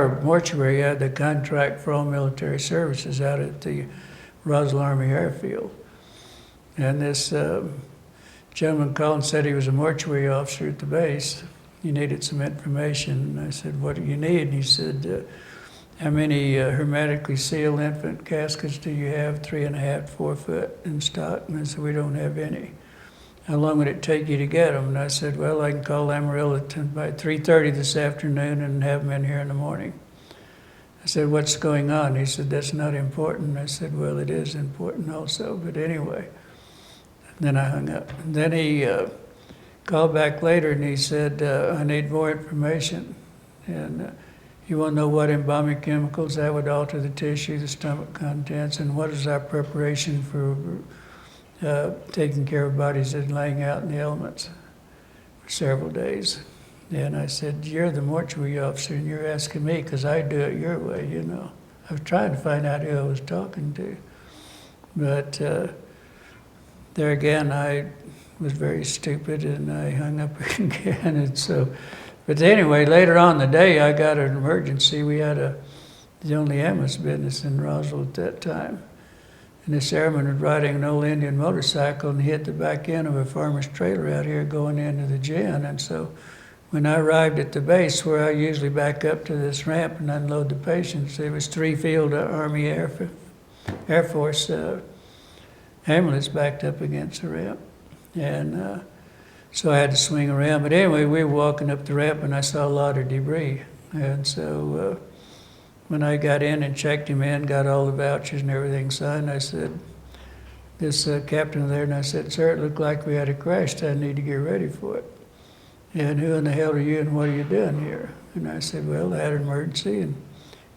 our mortuary had the contract for all military services out at the Roswell Army Airfield. And this gentleman called and said he was a mortuary officer at the base. He needed some information. And I said, what do you need? And he said, how many hermetically sealed infant caskets do you have, 3.5 to 4 foot in stock? And I said, we don't have any. How long would it take you to get them? And I said, well, I can call Amarillo by 3:30 this afternoon and have them in here in the morning. I said, what's going on? He said, that's not important. I said, well, it is important also, but anyway. Then I hung up. And then he called back later and he said, I need more information. And you want to know what embalming chemicals that would alter the tissue, the stomach contents, and what is our preparation for taking care of bodies that are laying out in the elements for several days. And I said, you're the mortuary officer and you're asking me because I do it your way, you know. I was trying to find out who I was talking to. But there again, I was very stupid and I hung up again. And so, but anyway, later on in the day, I got an emergency. We had the only ambulance business in Roswell at that time. And this airman was riding an old Indian motorcycle and he hit the back end of a farmer's trailer out here going into the gin. And so when I arrived at the base where I usually back up to this ramp and unload the patients, there was 3 Field Army Air Force ambulance backed up against the ramp. And so I had to swing around. But anyway, we were walking up the ramp and I saw a lot of debris. And so when I got in and checked him in, got all the vouchers and everything signed, I said, this captain there, and I said, sir, it looked like we had a crash. I need to get ready for it. And who in the hell are you and what are you doing here? And I said, well, I had an emergency and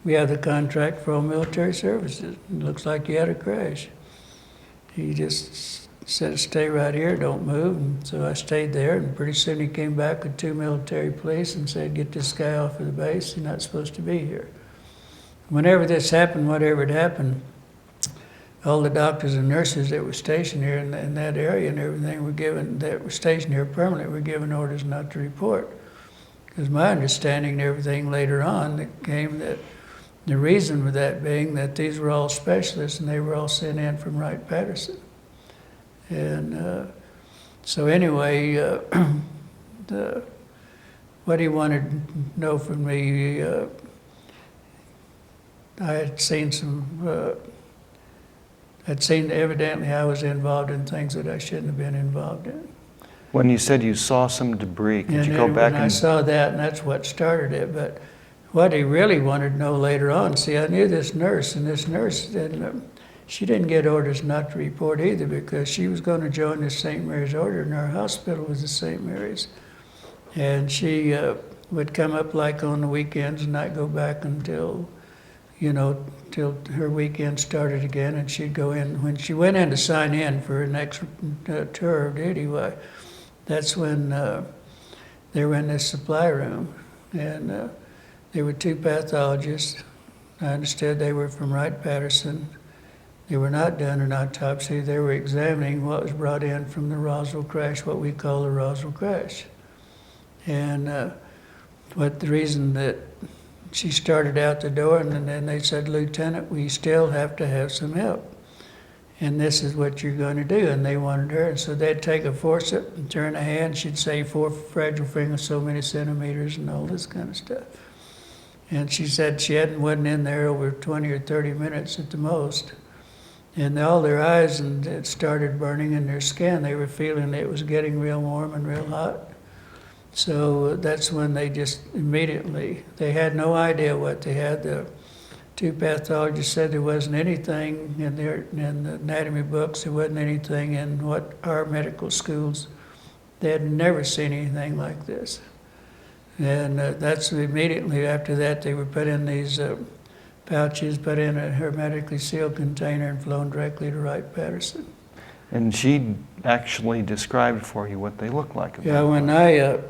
we have the contract for all military services. It looks like you had a crash. He just said, stay right here, don't move. And so I stayed there, and pretty soon he came back with 2 military police and said, get this guy off of the base, he's not supposed to be here. Whenever this happened, whatever had happened, all the doctors and nurses that were stationed here in that area and everything were given, that were stationed here permanently, were given orders not to report. Because my understanding and everything later on that came that the reason for that being that these were all specialists and they were all sent in from Wright-Patterson. And so anyway, what he wanted to know from me, I had seen evidently I was involved in things that I shouldn't have been involved in. When you said you saw some debris, could you go back and... I saw that, and that's what started it. But what he really wanted to know later on, see, I knew this nurse, and this nurse, she didn't get orders not to report either because she was going to join the St. Mary's Order, and our hospital was the St. Mary's. And she would come up like on the weekends and not go back until, till her weekend started again, and she'd go in. When she went in to sign in for her next tour of duty, that's when they were in this supply room, and there were 2 pathologists. I understood they were from Wright-Patterson. They were not doing an autopsy. They were examining what was brought in from the Roswell crash, what we call the Roswell crash. And the reason that she started out the door, and then they said, Lieutenant, we still have to have some help. And this is what you're going to do. And they wanted her. And so they'd take a forceps and turn a hand. She'd say 4 fragile fingers, so many centimeters, and all this kind of stuff. And she said she wasn't in there over 20 or 30 minutes at the most. And all their eyes and it started burning in their skin. They were feeling it was getting real warm and real hot. So that's when they just immediately, they had no idea what they had. The 2 pathologists said there wasn't anything in the anatomy books, there wasn't anything in what our medical schools, they had never seen anything like this. And that's immediately after that they were put in these pouches, put in a hermetically sealed container and flown directly to Wright-Patterson. And she actually described for you what they looked like. Yeah, when the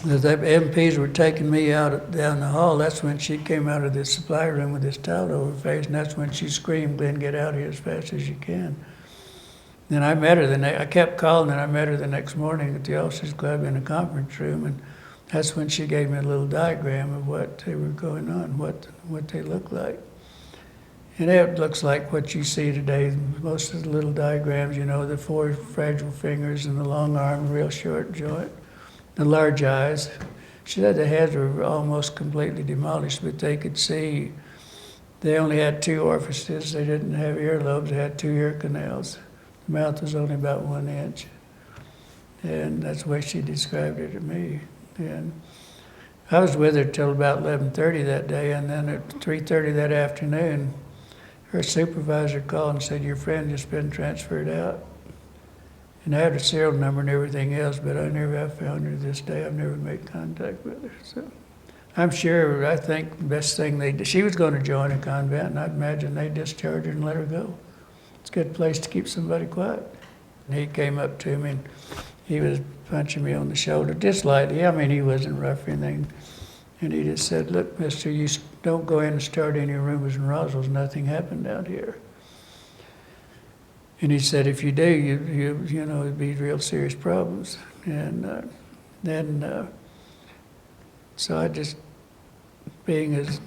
MPs were taking me out down the hall, that's when she came out of the supply room with this towel over her face, and that's when she screamed, Glen, get out of here as fast as you can. Then I met her I kept calling, and I met her the next morning at the officers' club in the conference room, and that's when she gave me a little diagram of what they were going on, what they look like. And it looks like what you see today, most of the little diagrams, you know, the 4 fragile fingers and the long arm, real short joint, the large eyes. She said the heads were almost completely demolished, but they could see. They only had 2 orifices. They didn't have earlobes. They had 2 ear canals. The mouth was only about 1 inch. And that's the way she described it to me. And I was with her till about 11:30 that day, and then at 3:30 that afternoon, her supervisor called and said, "Your friend just been transferred out." And I had her serial number and everything else, but I never have found her to this day. I've never made contact with her. So I'm sure, I think the best thing they did, she was going to join a convent, and I'd imagine they discharged her and let her go. It's a good place to keep somebody quiet. And he came up to me and he was punching me on the shoulder, just lightly. I mean, he wasn't rough or anything. And he just said, "Look, mister, you don't go in and start any rumors in Roswell. Nothing happened out here." And he said, "If you do, you know, it'd be real serious problems." And so I just, being as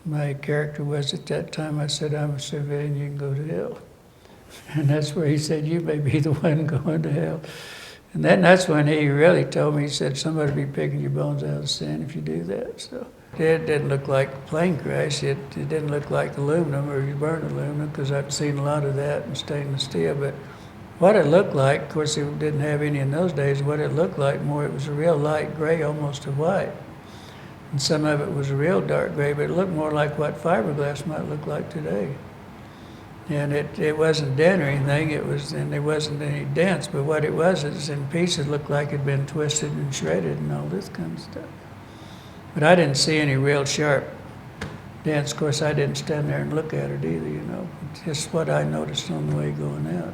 my character was at that time, I said, "I'm a civilian, you can go to hell." And that's where he said, "You may be the one going to hell." And then that's when he really told me, he said, "Somebody will be picking your bones out of the sand if you do that." So it didn't look like a plane crash. It didn't look like aluminum or you burn aluminum, because I've seen a lot of that in stainless steel. But what it looked like, of course, it didn't have any in those days. What it looked like more, it was a real light gray, almost to white. And some of it was a real dark gray, but it looked more like what fiberglass might look like today. And it wasn't dent or anything, and there wasn't any dents, but what it was is in pieces looked like it'd been twisted and shredded and all this kind of stuff. But I didn't see any real sharp dents. Of course, I didn't stand there and look at it either, you know. It's just what I noticed on the way going out.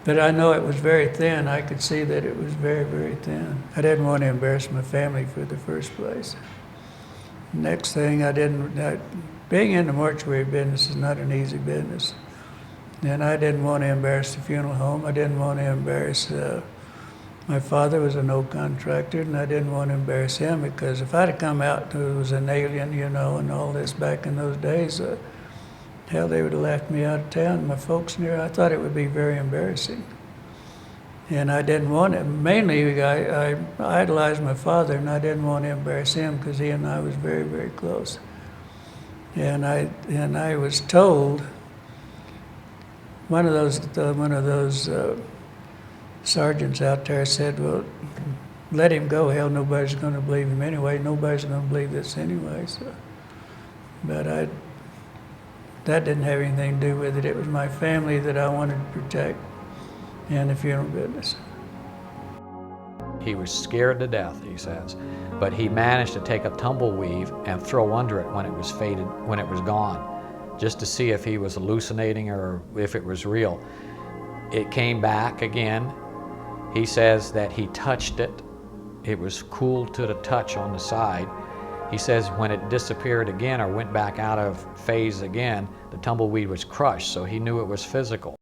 But I know it was very thin. I could see that it was very, very thin. I didn't want to embarrass my family for the first place. Next thing, being in the mortuary business is not an easy business. And I didn't want to embarrass the funeral home. I didn't want to embarrass, my father was an old contractor, and I didn't want to embarrass him, because if I'd have come out who was an alien, you know, and all this back in those days, hell, they would have laughed me out of town. My folks knew. I thought it would be very embarrassing. And I didn't want it. Mainly, I idolized my father, and I didn't want to embarrass him, because he and I was very, very close. And I was told, one of those sergeants out there said, "Well, let him go. Hell, nobody's going to believe him anyway. Nobody's going to believe this anyway." So, but that didn't have anything to do with it. It was my family that I wanted to protect, and the funeral business. He was scared to death, he says, but he managed to take a tumbleweave and throw under it when it was faded, when it was gone, just to see if he was hallucinating or if it was real. It came back again. He says that he touched it. It was cool to the touch on the side. He says when it disappeared again or went back out of phase again, the tumbleweed was crushed, so he knew it was physical.